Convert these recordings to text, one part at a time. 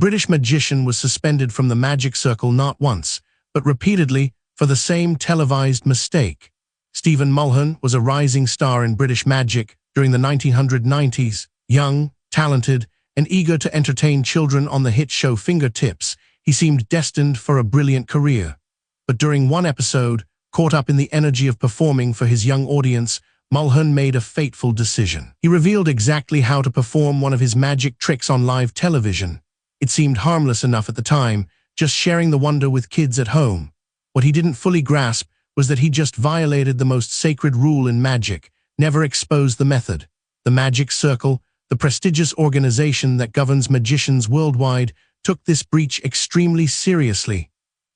British magician was suspended from the magic circle not once, but repeatedly for the same televised mistake. Stephen Mulhern was a rising star in British magic during the 1990s. Young, talented, and eager to entertain children on the hit show Fingertips, he seemed destined for a brilliant career. But during one episode, caught up in the energy of performing for his young audience, Mulhern made a fateful decision. He revealed exactly how to perform one of his magic tricks on live television. It seemed harmless enough at the time, just sharing the wonder with kids at home. What he didn't fully grasp was that he just violated the most sacred rule in magic: never expose the method. The Magic Circle, the prestigious organization that governs magicians worldwide, took this breach extremely seriously.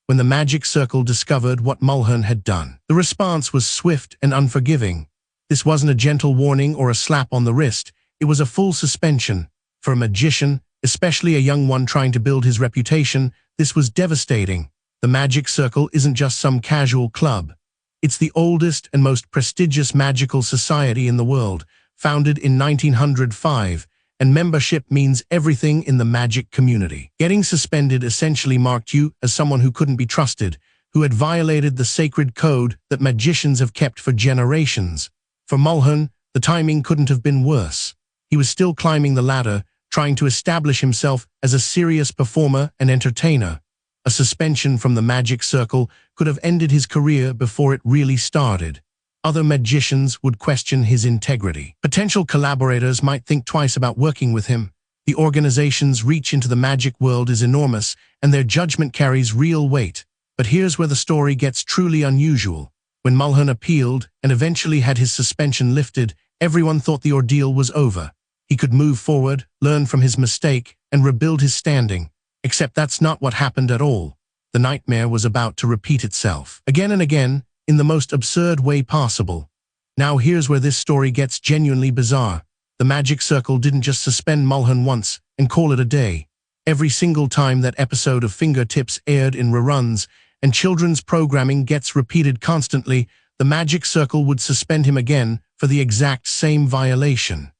When the Magic Circle discovered what Mulhern had done, the response was swift and unforgiving. This wasn't a gentle warning or a slap on the wrist, it was a full suspension. For a magician, especially a young one trying to build his reputation, this was devastating. The Magic Circle isn't just some casual club. It's the oldest and most prestigious magical society in the world, founded in 1905, and membership means everything in the magic community. Getting suspended essentially marked you as someone who couldn't be trusted, who had violated the sacred code that magicians have kept for generations. For Mulhern, the timing couldn't have been worse. He was still climbing the ladder, trying to establish himself as a serious performer and entertainer. A suspension from the Magic Circle could have ended his career before it really started. Other magicians would question his integrity. Potential collaborators might think twice about working with him. The organization's reach into the magic world is enormous, and their judgment carries real weight. But here's where the story gets truly unusual. When Mulhern appealed and eventually had his suspension lifted, everyone thought the ordeal was over. He could move forward, learn from his mistake, and rebuild his standing. Except that's not what happened at all. The nightmare was about to repeat itself. Again and again, in the most absurd way possible. Now here's where this story gets genuinely bizarre. The Magic Circle didn't just suspend Mulhern once and call it a day. Every single time that episode of Fingertips aired in reruns and children's programming gets repeated constantly, the Magic Circle would suspend him again for the exact same violation.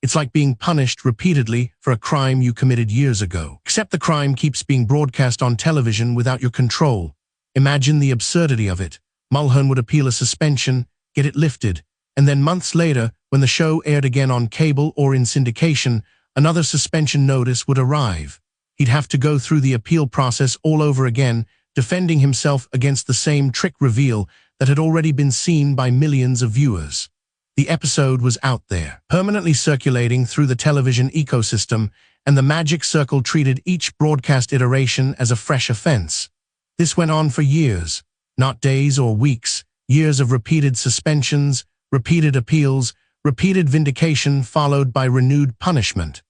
It's like being punished repeatedly for a crime you committed years ago. Except the crime keeps being broadcast on television without your control. Imagine the absurdity of it. Mulhern would appeal a suspension, get it lifted, and then months later, when the show aired again on cable or in syndication, another suspension notice would arrive. He'd have to go through the appeal process all over again, defending himself against the same trick reveal that had already been seen by millions of viewers. The episode was out there, permanently circulating through the television ecosystem, and the Magic Circle treated each broadcast iteration as a fresh offense. This went on for years, not days or weeks, years of repeated suspensions, repeated appeals, repeated vindication followed by renewed punishment.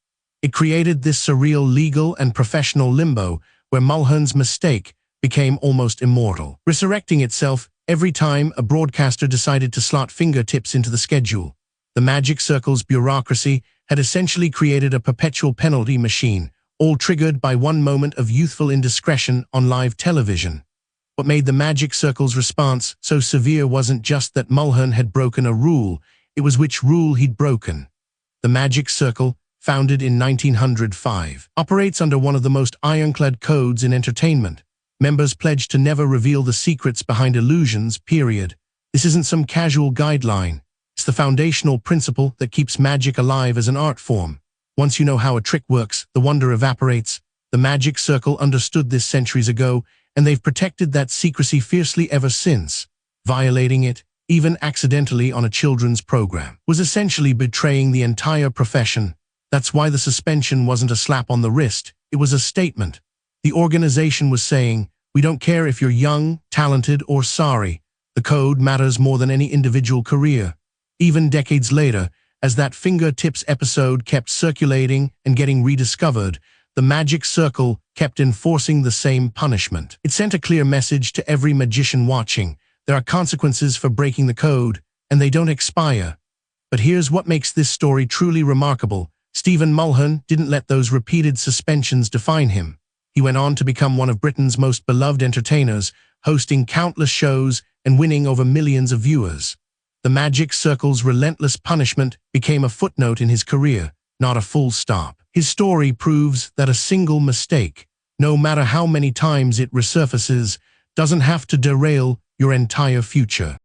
It created this surreal legal and professional limbo where Mulhern's mistake became almost immortal, resurrecting itself every time a broadcaster decided to slot Fingertips into the schedule. The Magic Circle's bureaucracy had essentially created a perpetual penalty machine, all triggered by one moment of youthful indiscretion on live television. What made the Magic Circle's response so severe wasn't just that Mulhern had broken a rule, it was which rule he'd broken. The Magic Circle, founded in 1905, operates under one of the most ironclad codes in entertainment. Members pledge to never reveal the secrets behind illusions, period. This isn't some casual guideline. It's the foundational principle that keeps magic alive as an art form. Once you know how a trick works, the wonder evaporates. The Magic Circle understood this centuries ago, and they've protected that secrecy fiercely ever since. Violating it, even accidentally on a children's program, was essentially betraying the entire profession. That's why the suspension wasn't a slap on the wrist, it was a statement. The organization was saying, we don't care if you're young, talented, or sorry. The code matters more than any individual career. Even decades later, as that Fingertips episode kept circulating and getting rediscovered, the Magic Circle kept enforcing the same punishment. It sent a clear message to every magician watching. There are consequences for breaking the code, and they don't expire. But here's what makes this story truly remarkable. Stephen Mulhern didn't let those repeated suspensions define him. He went on to become one of Britain's most beloved entertainers, hosting countless shows and winning over millions of viewers. The Magic Circle's relentless punishment became a footnote in his career, not a full stop. His story proves that a single mistake, no matter how many times it resurfaces, doesn't have to derail your entire future.